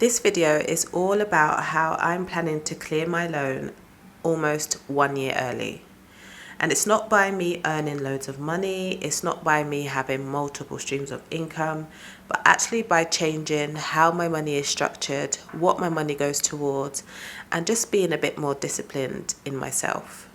This video is all about how I'm planning to clear my loan almost 1 year early. And it's not by me earning loads of money, it's not by me having multiple streams of income, but actually by changing how my money is structured, what my money goes towards, and just being a bit more disciplined in myself.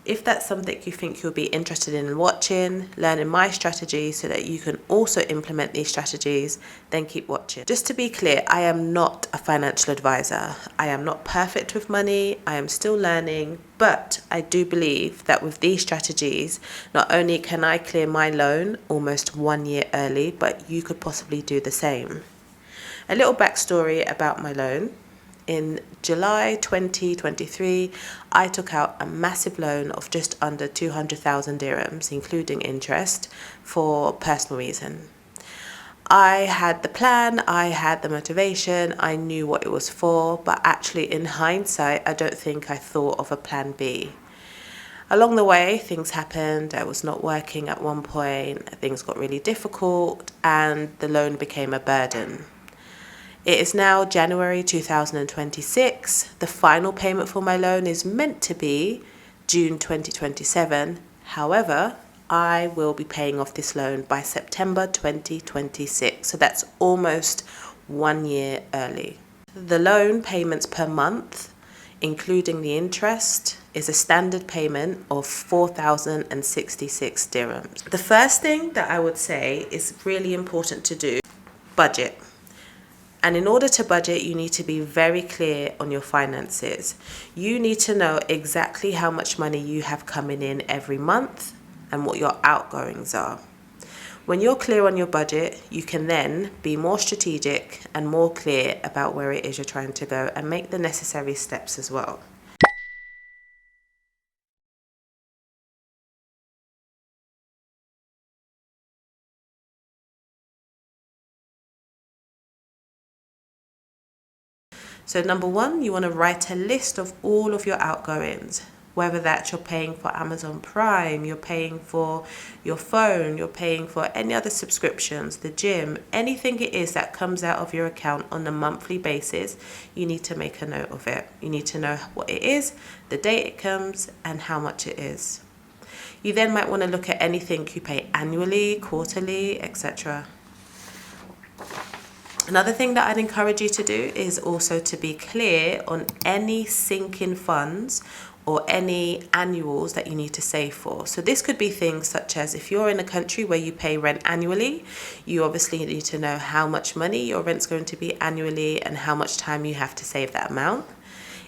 If that's something you think you'll be interested in watching, learning my strategies so that you can also implement these strategies, then keep watching. Just to be clear, I am not a financial advisor. I am not perfect with money. I am still learning, but I do believe that with these strategies, not only can I clear my loan almost 1 year early, but you could possibly do the same. A little backstory about my loan. In July 2023, I took out a massive loan of just under 200,000 dirhams, including interest, for personal reason. I had the plan, I had the motivation, I knew what it was for, but actually in hindsight, I don't think I thought of a plan B. Along the way, things happened. I was not working at one point, things got really difficult, and the loan became a burden. It is now January 2026. The final payment for my loan is meant to be June 2027. However, I will be paying off this loan by September 2026. So that's almost 1 year early. The loan payments per month, including the interest, is a standard payment of 4,066 dirhams. The first thing that I would say is really important to do, budget. And in order to budget, you need to be very clear on your finances. You need to know exactly how much money you have coming in every month and what your outgoings are. When you're clear on your budget, you can then be more strategic and more clear about where it is you're trying to go and make the necessary steps as well. So number one, you want to write a list of all of your outgoings, whether that's you're paying for Amazon Prime, you're paying for your phone, you're paying for any other subscriptions, the gym, anything it is that comes out of your account on a monthly basis, you need to make a note of it. You need to know what it is, the date it comes, and how much it is. You then might want to look at anything you pay annually, quarterly, etc. Another thing that I'd encourage you to do is also to be clear on any sinking funds or any annuals that you need to save for. So this could be things such as if you're in a country where you pay rent annually, you obviously need to know how much money your rent's going to be annually and how much time you have to save that amount.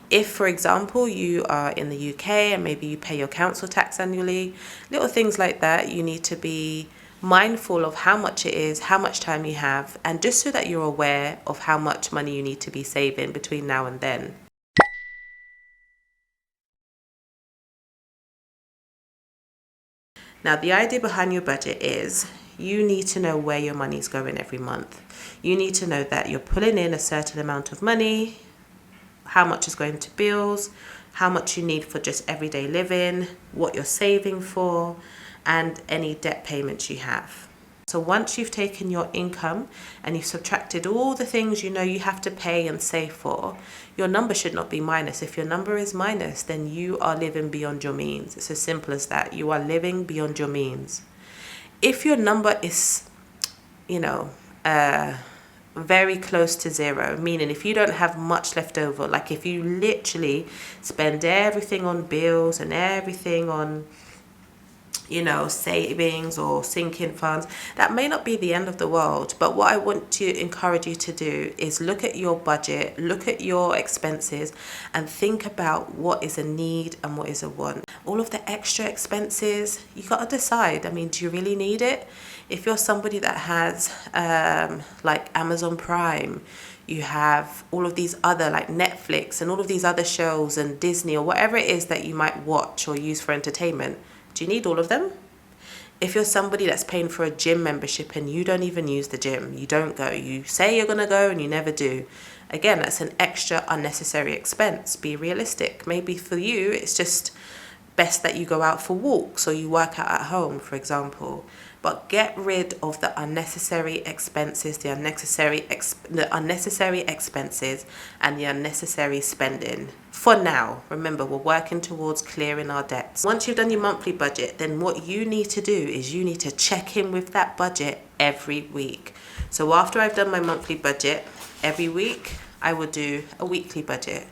If, for example, you are in the UK and maybe you pay your council tax annually, little things like that, you need to be mindful of how much it is, how much time you have, and just so that you're aware of how much money you need to be saving between now and then. Now, the idea behind your budget is you need to know where your money is going every month. You need to know that you're pulling in a certain amount of money, how much is going to bills, how much you need for just everyday living, what you're saving for, and any debt payments you have. So once you've taken your income and you've subtracted all the things you know you have to pay and save for, your number should not be minus. If your number is minus, then you are living beyond your means. It's as simple as that. You are living beyond your means. If your number is, very close to zero, meaning if you don't have much left over, like if you literally spend everything on bills and everything on savings or sinking funds, that may not be the end of the world. But what I want to encourage you to do is look at your budget, look at your expenses, and think about what is a need and what is a want. All of the extra expenses, you got to decide. Do you really need it? If you're somebody that has like Amazon Prime, you have all of these other like Netflix and all of these other shows and Disney or whatever it is that you might watch or use for entertainment. Do you need all of them? If you're somebody that's paying for a gym membership and you don't even use the gym, you don't go, you say you're going to go and you never do. Again, that's an extra unnecessary expense. Be realistic. Maybe for you, it's just best that you go out for walks or you work out at home, for example. but get rid of the unnecessary expenses, the unnecessary expenses and the unnecessary spending. For now, remember, we're working towards clearing our debts. Once you've done your monthly budget, then what you need to do is you need to check in with that budget every week. So after I've done my monthly budget, every week I will do a weekly budget.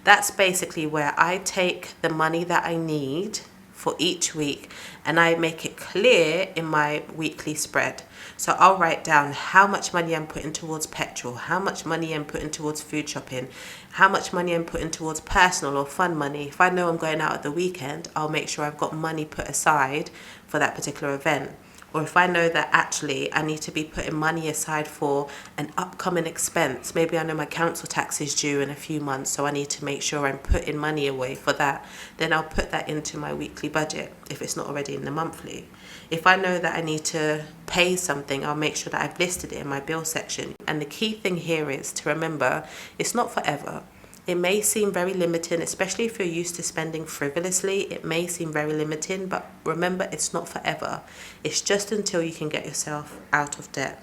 That's basically where I take the money that I need for each week and I make it clear in my weekly spread. So I'll write down how much money I'm putting towards petrol, how much money I'm putting towards food shopping, how much money I'm putting towards personal or fun money. If I know I'm going out at the weekend, I'll make sure I've got money put aside for that particular event. Or if I know that actually I need to be putting money aside for an upcoming expense, maybe I know my council tax is due in a few months, so I need to make sure I'm putting money away for that, then I'll put that into my weekly budget if it's not already in the monthly. If I know that I need to pay something, I'll make sure that I've listed it in my bill section. And the key thing here is to remember, it's not forever. It may seem very limiting, especially if you're used to spending frivolously. It may seem very limiting, but remember, it's not forever. It's just until you can get yourself out of debt.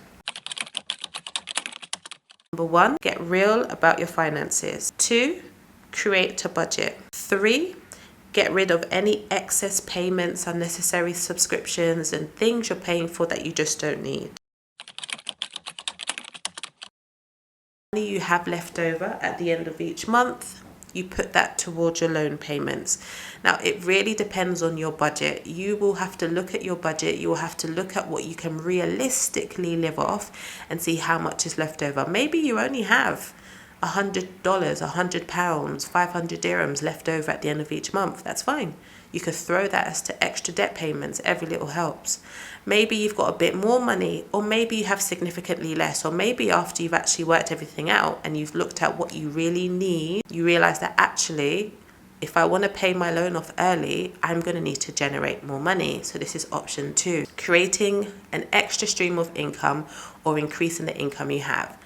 Number 1, get real about your finances. 2, create a budget. 3, get rid of any excess payments, unnecessary subscriptions, and things you're paying for that you just don't need. Money you have left over at the end of each month, you put that towards your loan payments. Now, it really depends on your budget. You will have to look at your budget. You will have to look at what you can realistically live off and see how much is left over. Maybe you only have $100, £100, 500 dirhams left over at the end of each month. That's fine. You could throw that as to extra debt payments. Every little helps. Maybe you've got a bit more money, or maybe you have significantly less, or maybe after you've actually worked everything out and you've looked at what you really need, you realize that actually, if I want to pay my loan off early, I'm going to need to generate more money. So this is option 2, creating an extra stream of income or increasing the income you have.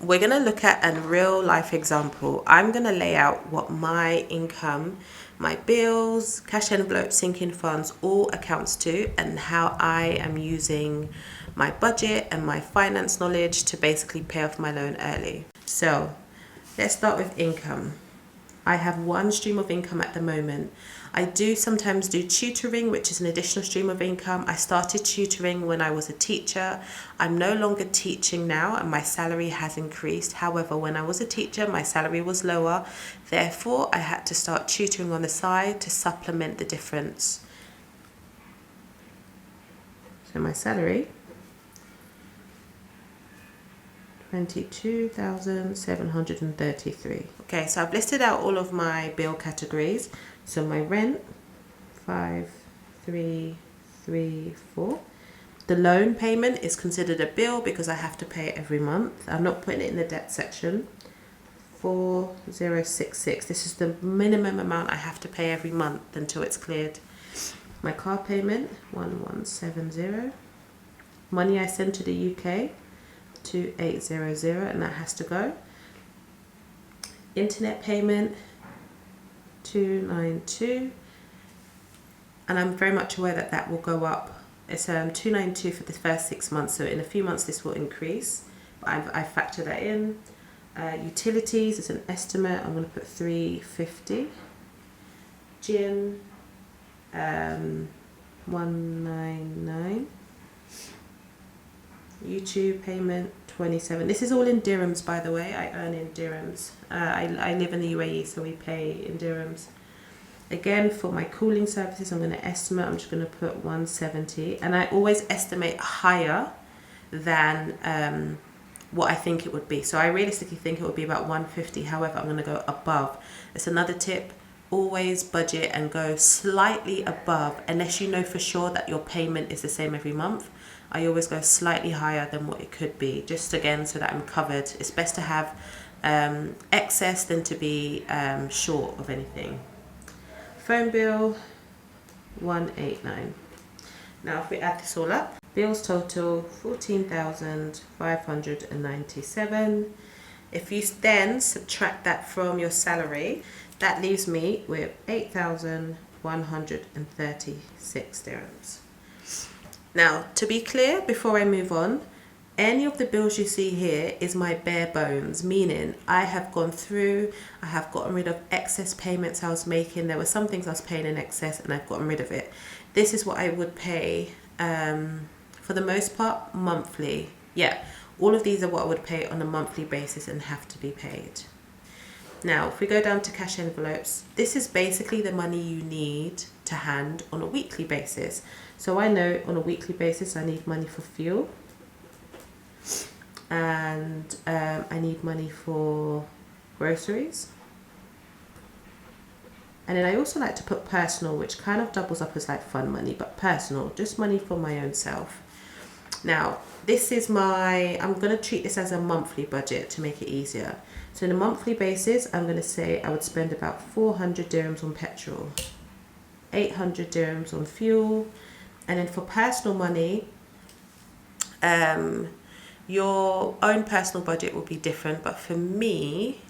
We're going to look at a real life example. I'm going to lay out what my income, my bills, cash envelopes, sinking funds, all accounts to, and how I am using my budget and my finance knowledge to basically pay off my loan early. So let's start with income. I have one stream of income at the moment. I do sometimes do tutoring, which is an additional stream of income. I started tutoring when I was a teacher. I'm no longer teaching now and my salary has increased. However, when I was a teacher, my salary was lower. Therefore, I had to start tutoring on the side to supplement the difference. So my salary, 22,733. Okay, so I've listed out all of my bill categories. So my rent, 5,334. The loan payment is considered a bill because I have to pay it every month. I'm not putting it in the debt section. 4,066. This is the minimum amount I have to pay every month until it's cleared. My car payment, 1,170. Money I send to the UK, 2,800, and that has to go. Internet payment, 292, and I'm very much aware that that will go up. It's 292 for the first 6 months, so in a few months this will increase, but I factor that in. Utilities is an estimate. I'm going to put 350. Gym, 199. YouTube payment, 27. This is all in dirhams, by the way. I earn in dirhams. I live in the UAE, so we pay in dirhams. Again, for my cooling services, I'm going to estimate. I'm just going to put 170, and I always estimate higher than what I think it would be. So I realistically think it would be about 150. However, I'm going to go above. It's another tip. Always budget and go slightly above, unless you know for sure that your payment is the same every month. I always go slightly higher than what it could be, just again so that I'm covered. It's best to have excess than to be short of anything. Phone bill, 189. Now if we add this all up, bills total 14,597. If you then subtract that from your salary, that leaves me with 8,000 136 dirhams. Now, to be clear, before I move on, any of the bills you see here is my bare bones, meaning I have gone through, I have gotten rid of excess payments I was making. There were some things I was paying in excess and I've gotten rid of it. This is what I would pay, for the most part, monthly. Yeah, all of these are what I would pay on a monthly basis and have to be paid. Now, if we go down to cash envelopes, this is basically the money you need to hand on a weekly basis. So I know on a weekly basis I need money for fuel, and I need money for groceries, and then I also like to put personal, which kind of doubles up as like fun money, but personal, just money for my own self. Now this is I'm going to treat this as a monthly budget to make it easier. So on a monthly basis, I'm going to say I would spend about 400 dirhams on petrol, 800 dirhams on fuel, and then for personal money, your own personal budget will be different, but for me,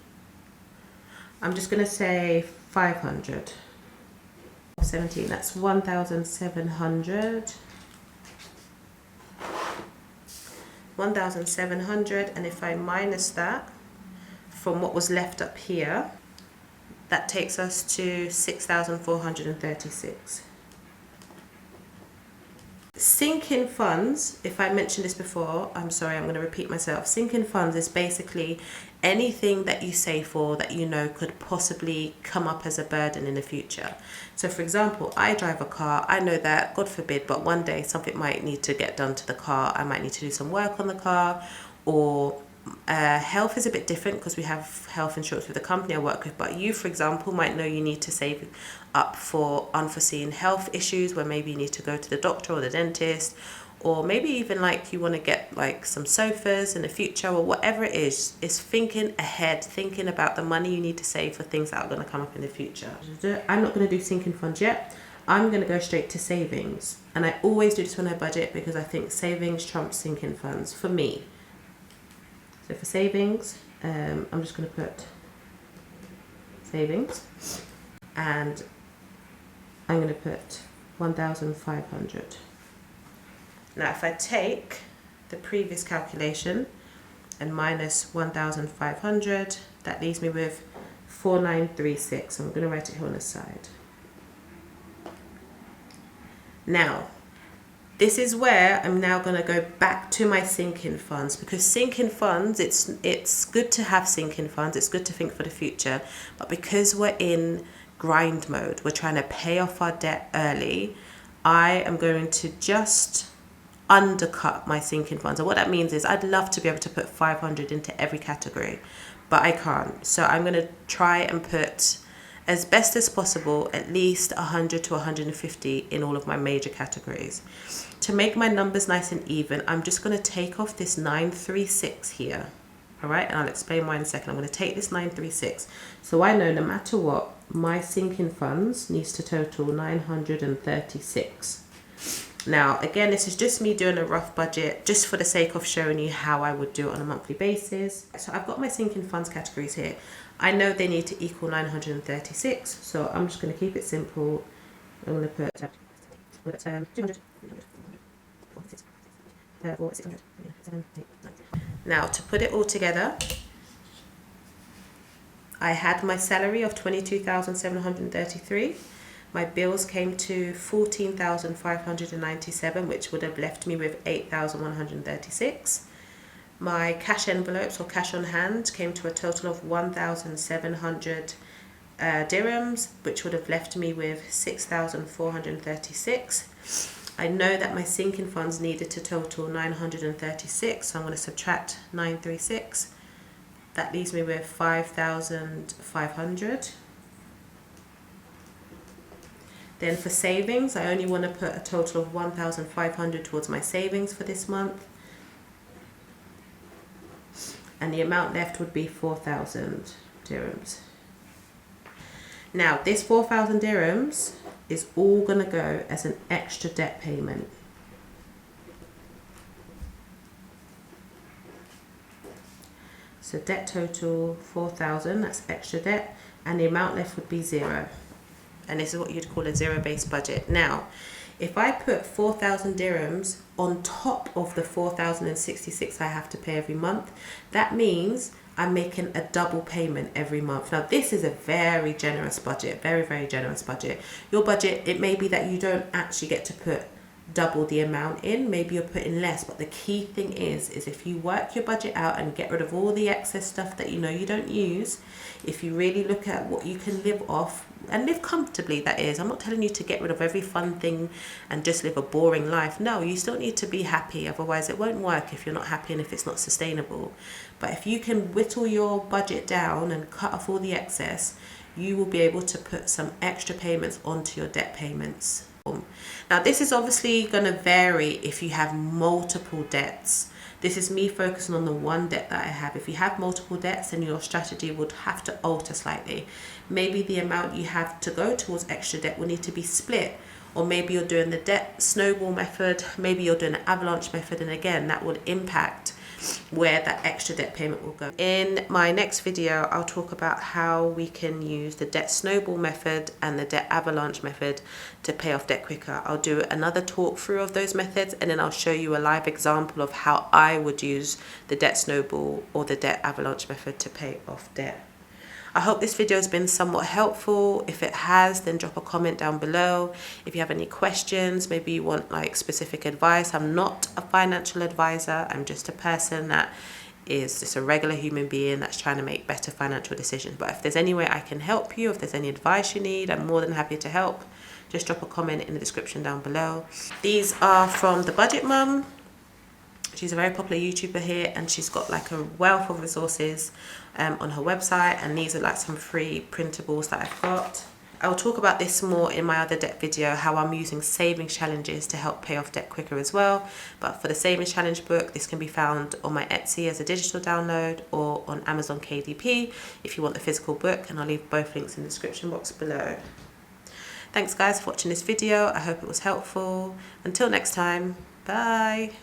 I'm just going to say 500. 17, that's 1,700. 1,700, and if I minus that from what was left up here, that takes us to 6,436. Sinking funds, if I mentioned this before, I'm sorry, I'm going to repeat myself. Sinking funds is basically anything that you save for that you know could possibly come up as a burden in the future. So for example, I drive a car. I know that, God forbid, but one day something might need to get done to the car. I might need to do some work on the car, or health is a bit different because we have health insurance with the company I work with, but you, for example, might know you need to save up for unforeseen health issues where maybe you need to go to the doctor or the dentist, or maybe even like you want to get like some sofas in the future, or whatever it is thinking ahead, thinking about the money you need to save for things that are going to come up in the future. I'm not going to do sinking funds yet. I'm going to go straight to savings, and I always do this when I budget because I think savings trumps sinking funds for me. So for savings, I'm just going to put savings, and I'm going to put 1,500. Now if I take the previous calculation and minus 1,500, that leaves me with 4,936. I'm going to write it here on the side. Now, this is where I'm now going to go back to my sinking funds, because sinking funds, it's good to have sinking funds, it's good to think for the future, but because we're in grind mode, we're trying to pay off our debt early, I am going to just undercut my sinking funds. And what that means is I'd love to be able to put 500 into every category, but I can't. So I'm going to try and put, as best as possible, at least 100 to 150 in all of my major categories. To make my numbers nice and even, I'm just going to take off this 936 here. All right, and I'll explain why in a second. I'm going to take this 936. So I know no matter what, my sinking funds needs to total 936. Now, again, this is just me doing a rough budget just for the sake of showing you how I would do it on a monthly basis. So I've got my sinking funds categories here. I know they need to equal 936, so I'm just going to keep it simple. I'm going to put 200, 4, 600, 7, 8, 9. Now, to put it all together, I had my salary of 22,733. My bills came to 14,597, which would have left me with 8,136. My cash envelopes or cash on hand came to a total of 1,700 dirhams, which would have left me with 6,436. I know that my sinking funds needed to total 936, so I'm going to subtract 936. That leaves me with 5,500. Then for savings, I only want to put a total of 1,500 towards my savings for this month. And the amount left would be 4,000 dirhams. Now, this 4,000 dirhams is all going to go as an extra debt payment. So debt total 4,000, that's extra debt, and the amount left would be 0. and this is what you'd call a zero-based budget. Now, if I put 4,000 dirhams on top of the 4,066 I have to pay every month, that means I'm making a double payment every month. Now, this is a very generous budget, very, very generous budget. Your budget, it may be that you don't actually get to put double the amount in, maybe you're putting less, but the key thing is if you work your budget out and get rid of all the excess stuff that you know you don't use, if you really look at what you can live off and live comfortably, that is, I'm not telling you to get rid of every fun thing and just live a boring life. No, you still need to be happy, otherwise it won't work if you're not happy and if it's not sustainable. But if you can whittle your budget down and cut off all the excess, you will be able to put some extra payments onto your debt payments. Now, this is obviously going to vary if you have multiple debts. This is me focusing on the one debt that I have. If you have multiple debts, then your strategy would have to alter slightly. Maybe the amount you have to go towards extra debt will need to be split, or maybe you're doing the debt snowball method, maybe you're doing the avalanche method, and again, that would impact where that extra debt payment will go. In my next video, I'll talk about how we can use the debt snowball method and the debt avalanche method to pay off debt quicker. I'll do another talk through of those methods, and then I'll show you a live example of how I would use the debt snowball or the debt avalanche method to pay off debt. I hope this video has been somewhat helpful. If it has, then drop a comment down below. If you have any questions, maybe you want like specific advice. I'm not a financial advisor. I'm just a person that is just a regular human being that's trying to make better financial decisions. But if there's any way I can help you, if there's any advice you need, I'm more than happy to help. Just drop a comment in the description down below. These are from The Budget Mum. She's a very popular YouTuber here, and she's got like a wealth of resources on her website, and these are like some free printables that I've got. I'll talk about this more in my other debt video, how I'm using savings challenges to help pay off debt quicker as well. But for the savings challenge book, this can be found on my Etsy as a digital download or on Amazon KDP if you want the physical book, and I'll leave both links in the description box below. Thanks guys for watching this video. I hope it was helpful. Until next time, bye.